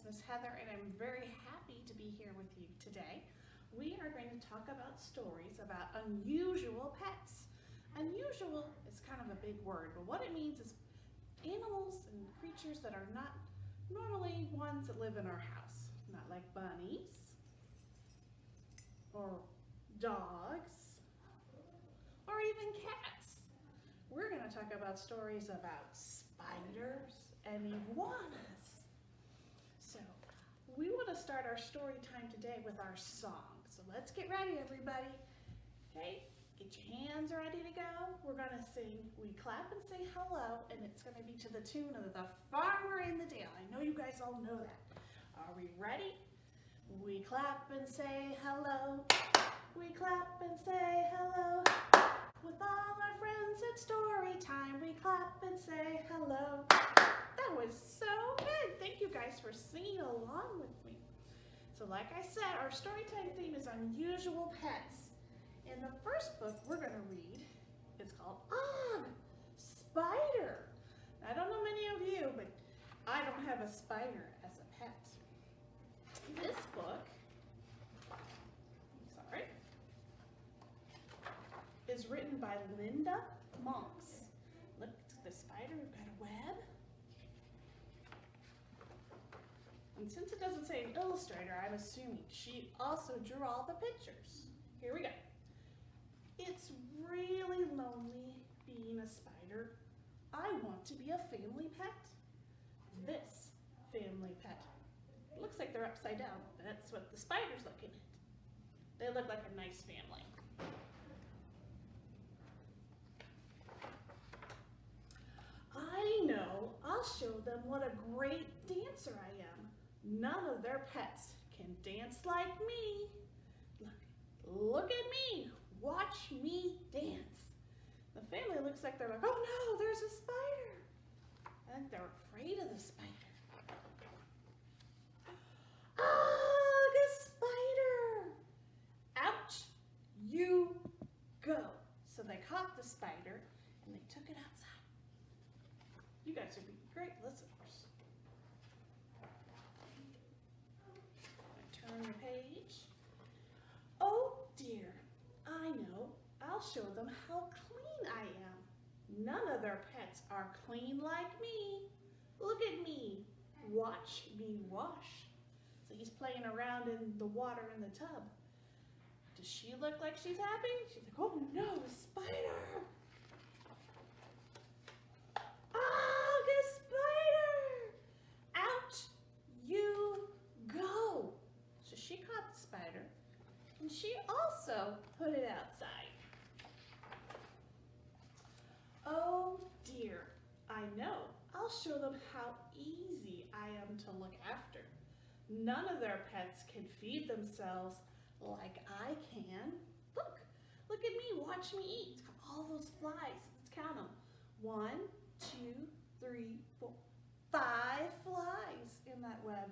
Miss Heather, and I'm very happy to be here with you today. We are going to talk about stories about unusual pets. Unusual is kind of a big word, but what it means is animals and creatures that are not normally ones that live in our house. Not like bunnies, or dogs, or even cats. We're going to talk about stories about spiders and iguanas. So we want to start our story time today with our song. So let's get ready, everybody. Okay, get your hands ready to go. We're going to sing We Clap and Say Hello, and it's going to be to the tune of The Farmer in the Dale. I know you guys all know that. Are we ready? We clap and say hello. We clap and say hello. With all our friends at Storytime, we clap and say hello. That was so good. Thank you guys for singing along with me. So like I said, our Storytime theme is unusual pets. And the first book we're going to read is called Aaaarrgh Spider. I don't know many of you, but I don't have a spider as a pet. This book, is written by Linda Monks. Look, the spider, we've got a web. And since it doesn't say an illustrator, I'm assuming she also drew all the pictures. Here we go. It's really lonely being a spider. I want to be a family pet. This family pet. It looks like they're upside down. That's what the spider's looking at. They look like a nice family. I know, I'll show them what a great dancer I am. None of their pets can dance like me. Look at me, watch me dance. The family looks like they're like, oh no, there's a spider. I think they're afraid of the spider. Aaaarrgh Spider! Out you go. So they caught the spider and they took it outside. You guys are being great listeners. Turn the page. Oh dear, I know. I'll show them how clean I am. None of their pets are clean like me. Look at me. Watch me wash. So he's playing around in the water in the tub. Does she look like she's happy? She's like, oh no, a spider. Aaaarrgh Spider! Out you go! So she caught the spider, and she also put it outside. Oh dear, I know. I'll show them how easy I am to look after. None of their pets can feed themselves like I can. Look at me, watch me eat. It's got all those flies. Let's count them. 1, 2, 3, 4, 5 flies in that web.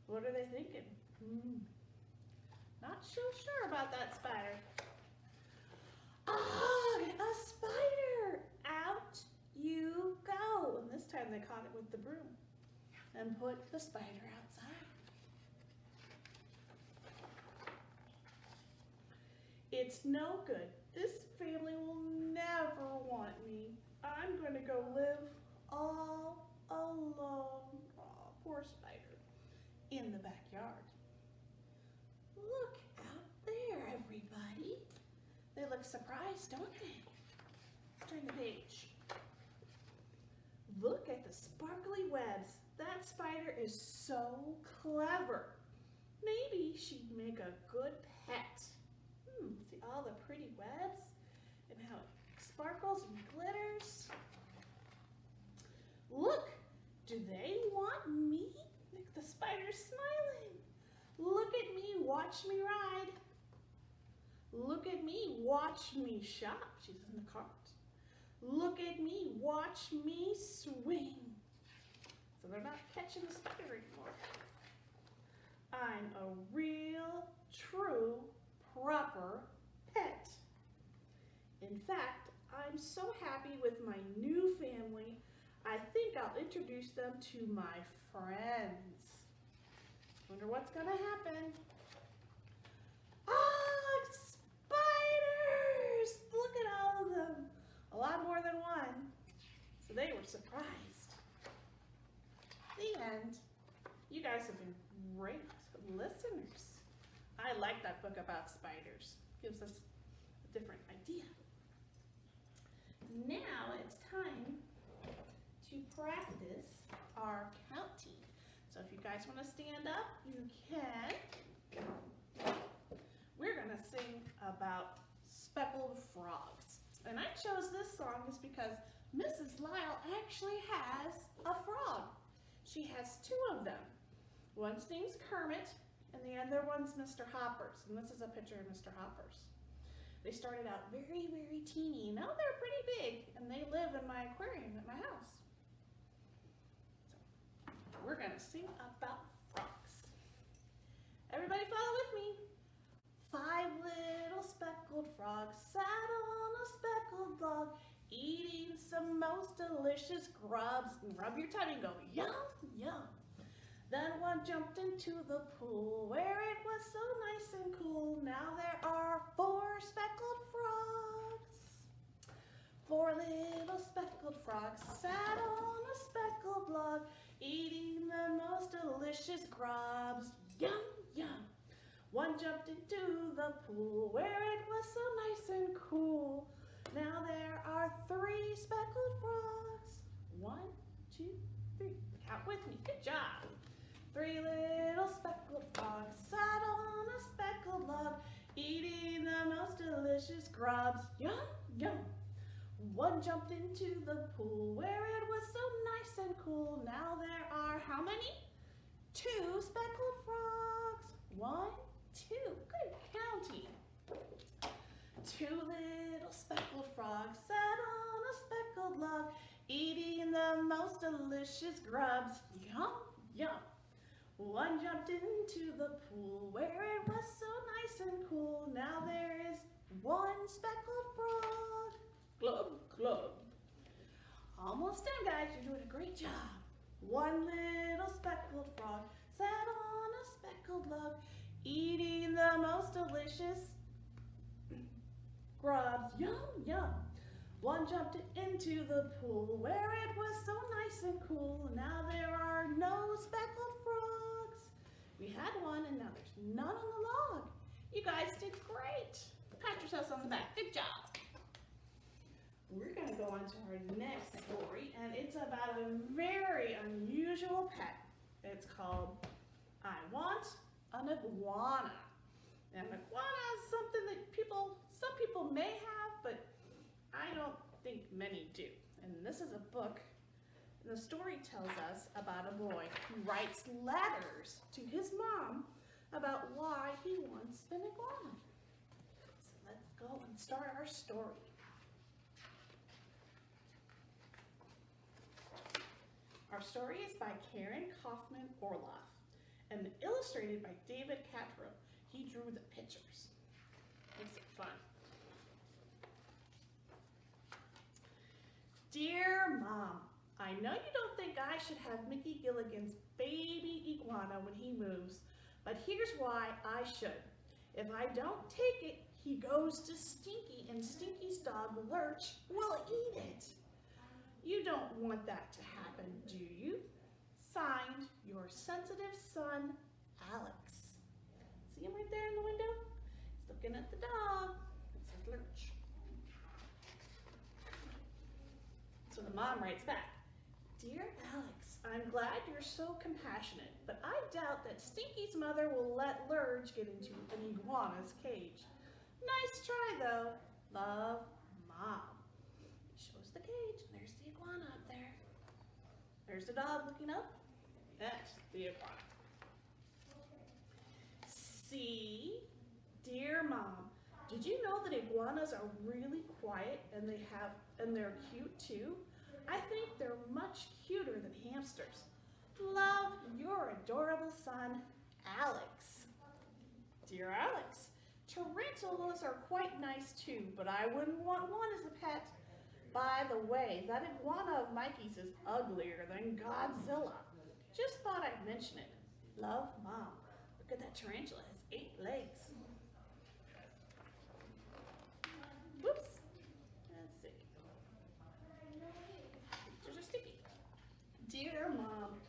What are they thinking? Not so sure about that spider. Aaaarrgh, a spider! Out you go. And this time they caught it with the broom and put the spider outside. It's no good. This family will never want me. I'm going to go live all alone. Oh, poor spider. In the backyard. Look out there, everybody. They look surprised, don't they? Turn the page. Look at the sparkly webs. That spider is so clever. Maybe she'd make a good pet. See all the pretty webs and how it sparkles and glitters. Look, do they want me? Look, the spider's smiling. Look at me, watch me ride. Look at me, watch me shop. She's in the cart. Look at me, watch me swing. So they're not catching the spider anymore. I'm a real, true, proper pet. In fact, I'm so happy with my new family, I think I'll introduce them to my friends. Wonder what's gonna happen. Ah, spiders! Look at all of them. A lot more than one. So they were surprised. The end. You guys have been great listeners. I like that book about spiders. Gives us a different idea. Now it's time to practice our counting. So if you guys want to stand up, you can. We're going to sing about speckled frogs. And I chose this song is because Mrs. Lyle actually has a frog. She has two of them. One's name's Kermit, and the other one's Mr. Hoppers. And this is a picture of Mr. Hoppers. They started out very, very teeny. Now they're pretty big, and they live in my aquarium at my house. So we're going to sing about frogs. Everybody follow with me. 5 little speckled frogs sat on a speckled log, eating some most delicious grubs. And rub your tummy and go, yum, yum. Then one jumped into the pool where it was so nice and cool. Now there are 4 speckled frogs. 4 little speckled frogs sat on a speckled log, eating the most delicious grubs. Yum, yum. One jumped into the pool where it was so nice and cool. Now there are 3 speckled frogs. 1, 2, 3. Count with me. Good job. 3 little speckled frogs sat on a speckled log, eating the most delicious grubs. Yum, yum. One jumped into the pool where it was so nice and cool. Now there are how many? 2 speckled frogs. 1, 2. Good counting. 2 little speckled frogs sat on a speckled log, eating the most delicious grubs. Yum, yum. One jumped into the pool where it was so nice and cool. Now there is 1 speckled frog. Glub, glub. Almost done, guys. You're doing a great job. 1 little speckled frog sat on a speckled log, eating the most delicious grubs. Yum, yum. One jumped into the pool where it was so nice and cool. Now there are no speckled frogs. We had one and now there's none on the log. You guys did great. Pat yourselves on the back. Good job. We're going to go on to our next story, and it's about a very unusual pet. It's called I Want an Iguana. And an iguana is something that some people may have, but I don't think many do. And this is a book. The story tells us about a boy who writes letters to his mom about why he wants an iguana. So let's go and start our story. Our story is by Karen Kaufman Orloff and illustrated by David Catrow. He drew the pictures. Makes it fun. Dear Mom, I know you don't think I should have Mickey Gilligan's baby iguana when he moves, but here's why I should. If I don't take it, he goes to Stinky, and Stinky's dog Lurch will eat it. You don't want that to happen, do you? Signed, your sensitive son, Alex. See him right there in the window? He's looking at the dog. It says Lurch. So the mom writes back, Dear Alex, I'm glad you're so compassionate, but I doubt that Stinky's mother will let Lurch get into an iguana's cage. Nice try though. Love, Mom. Shows the cage, and there's the iguana up there. There's the dog looking up. That's the iguana. See, dear Mom, did you know that iguanas are really quiet and they're cute too? I think they're much cuter than hamsters. Love, your adorable son, Alex. Dear Alex, tarantulas are quite nice too, but I wouldn't want one as a pet. By the way, that iguana of Mikey's is uglier than Godzilla. Just thought I'd mention it. Love, Mom. Look at that tarantula, it has 8 legs. Whoops. Let's see. Pictures are sticky. Dear Mom,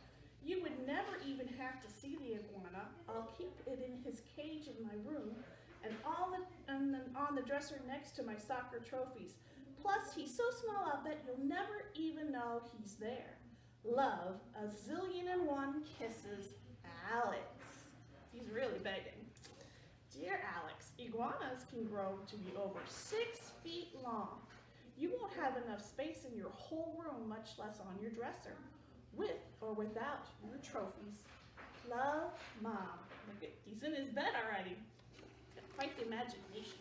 you would never even have to see the iguana. I'll keep it in his cage in my room and then on the dresser next to my soccer trophies. Plus, he's so small I'll bet you'll never even know he's there. Love, a zillion and one kisses, Alex. He's really begging. Dear Alex, iguanas can grow to be over 6 feet long. You won't have enough space in your whole room, much less on your dresser, with or without your trophies. Love, Mom. Look at, he's in his bed already. Got quite the imagination.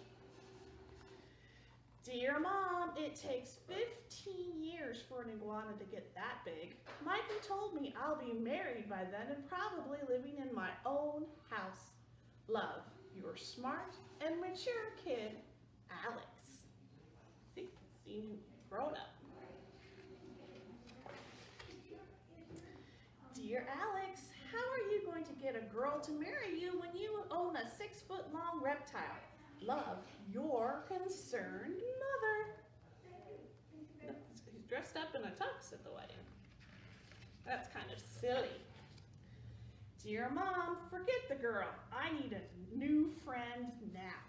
Dear Mom, it takes 15 years for an iguana to get that big. Mikey told me I'll be married by then and probably living in my own house. Love, your smart and mature kid, Alex. See, seems grown up. Dear Alex, how are you going to get a girl to marry you when you own a 6-foot-long reptile? Love, your concerned mother. He's dressed up in a tux at the wedding. That's kind of silly. Dear Mom, forget the girl. I need a new friend now.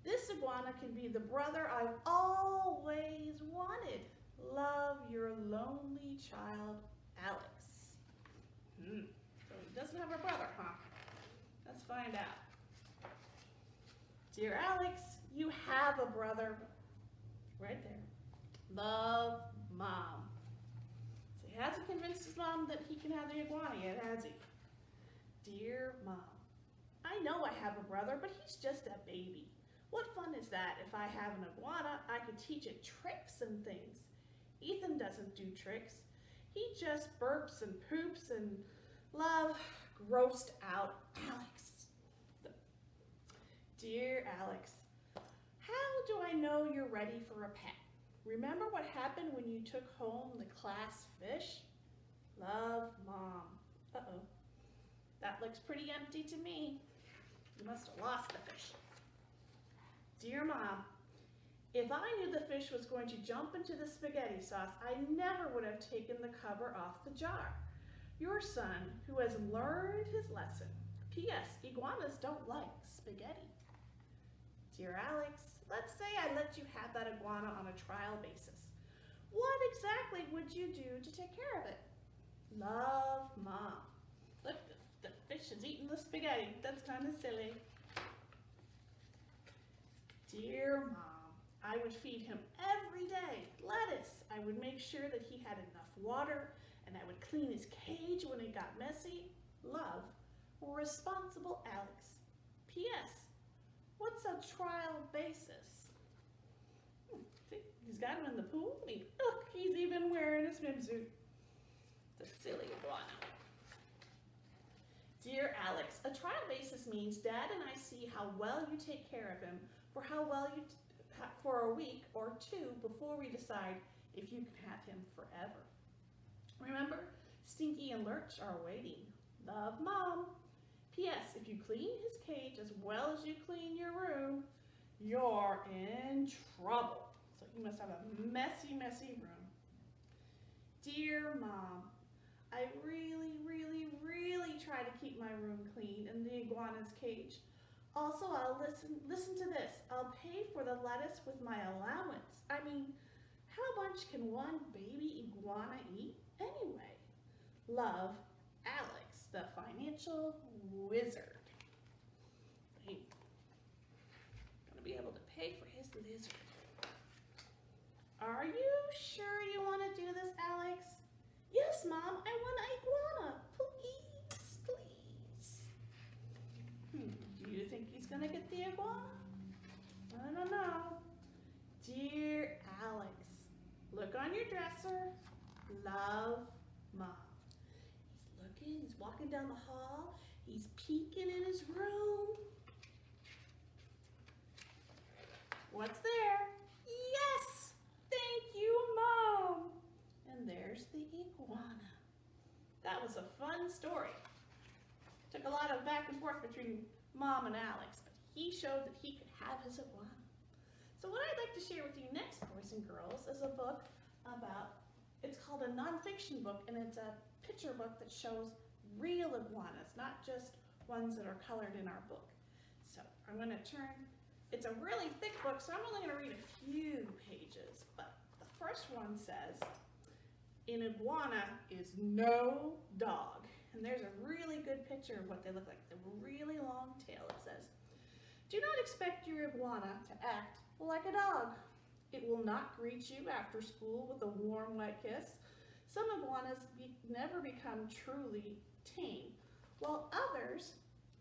This iguana can be the brother I've always wanted. Love, your lonely child, Alex. So he doesn't have a brother, huh? Let's find out. Dear Alex, you have a brother. Right there. Love, Mom. So he hasn't convinced his mom that he can have the iguana yet, has he? Dear Mom, I know I have a brother, but he's just a baby. What fun is that if I have an iguana, I could teach it tricks and things. Ethan doesn't do tricks. He just burps and poops and love, grossed out Alex. Dear Alex, how do I know you're ready for a pet? Remember what happened when you took home the class fish? Love, Mom. Uh-oh. That looks pretty empty to me. You must have lost the fish. Dear Mom, if I knew the fish was going to jump into the spaghetti sauce, I never would have taken the cover off the jar. Your son, who has learned his lesson. P.S. Iguanas don't like spaghetti. Dear Alex, let's say I let you have that iguana on a trial basis. What exactly would you do to take care of it? Love, Mom. Look, the fish is eating the spaghetti. That's kind of silly. Dear Mom, I would feed him every day lettuce. I would make sure that he had enough water, and I would clean his cage when it got messy. Love, responsible Alex. P.S. What's a trial basis? See, he's got him in the pool. Look, he's even wearing a swimsuit. The silly iguana. Dear Alex, a trial basis means Dad and I see how well you take care of him for a week or 2 before we decide if you can have him forever. Remember, Stinky and Lurch are waiting. Love, Mom. P.S. If you clean his cage as well as you clean your room, you're in trouble. So you must have a messy, messy room. Dear Mom, I really, really, really try to keep my room clean and the iguana's cage. Also, I'll listen to this. I'll pay for the lettuce with my allowance. I mean, how much can one baby iguana eat anyway? Love, Alex, the financial wizard. He's gonna be able to pay for his lizard. Are you sure you want to do this, Alex? Yes, Mom, I want an iguana. Please, please. Do you think he's gonna get the iguana? I don't know. Dear Alex, look on your dresser. Love, Mom. He's walking down the hall. He's peeking in his room. What's there? Yes! Thank you, Mom! And there's the iguana. That was a fun story. Took took a lot of back and forth between Mom and Alex, but he showed that he could have his iguana. So what I'd like to share with you next, boys and girls, is a book about, it's called a nonfiction book, and it's a picture book that shows real iguanas, not just ones that are colored in our book. So I'm going to turn, it's a really thick book, so I'm only going to read a few pages, but the first one says, an iguana is no dog. And there's a really good picture of what they look like. The really long tail, it says. Do not expect your iguana to act like a dog. It will not greet you after school with a warm, wet kiss. Some iguanas never become truly tame, while others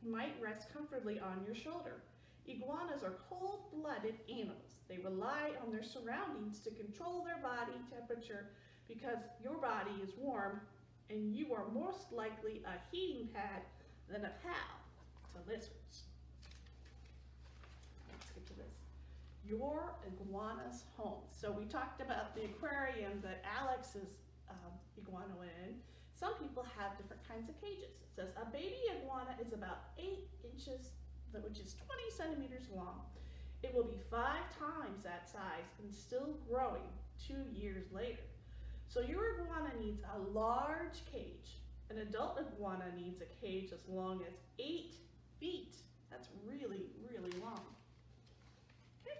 might rest comfortably on your shoulder. Iguanas are cold-blooded animals. They rely on their surroundings to control their body temperature because your body is warm and you are most likely a heating pad than a pal to lizards. Let's get to this. Your iguana's home. So we talked about the aquarium that Alex's iguana went in. Some people have different kinds of cages. It says a baby iguana is about 8 inches, which is 20 centimeters long. It will be 5 times that size and still growing 2 years later. So your iguana needs a large cage. An adult iguana needs a cage as long as 8 feet. That's really, really long. Okay.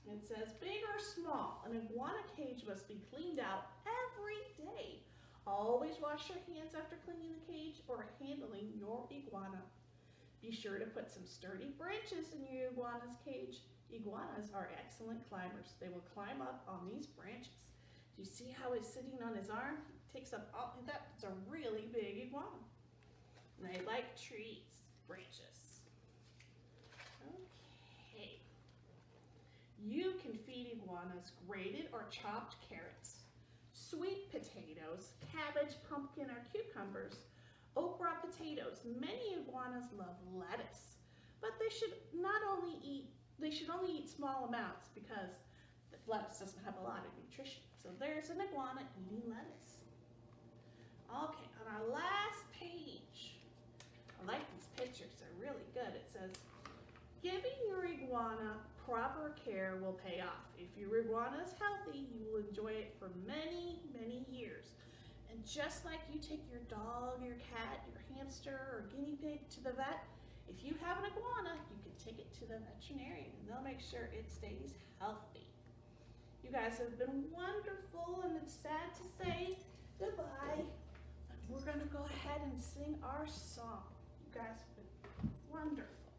It says big or small, an iguana cage must be cleaned out every day. Always wash your hands after cleaning the cage or handling your iguana. Be sure to put some sturdy branches in your iguana's cage. Iguanas are excellent climbers. They will climb up on these branches. Do you see how he's sitting on his arm? He takes up all, that's a really big iguana. And they like trees, branches. Okay. You can feed iguanas grated or chopped carrots, sweet potatoes, cabbage, pumpkin, or cucumbers, okra potatoes. Many iguanas love lettuce, but they should only eat small amounts because lettuce doesn't have a lot of nutrition. So there's an iguana eating lettuce. Okay, on our last page, I like these pictures, they're really good. It says, giving your iguana proper care will pay off. If your iguana is healthy, you will enjoy it for many, many years. And just like you take your dog, your cat, your hamster, or guinea pig to the vet, if you have an iguana, you can take it to the veterinarian and they'll make sure it stays healthy. You guys have been wonderful, and it's sad to say goodbye, but we're gonna go ahead and sing our song. You guys have been wonderful,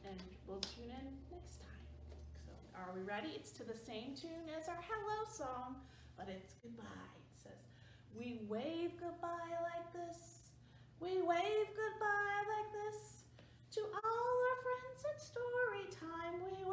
and we'll tune in next time. So are we ready? It's to the same tune as our hello song, but it's goodbye. It says, we wave goodbye like this. We wave goodbye like this. To all our friends at Storytime, we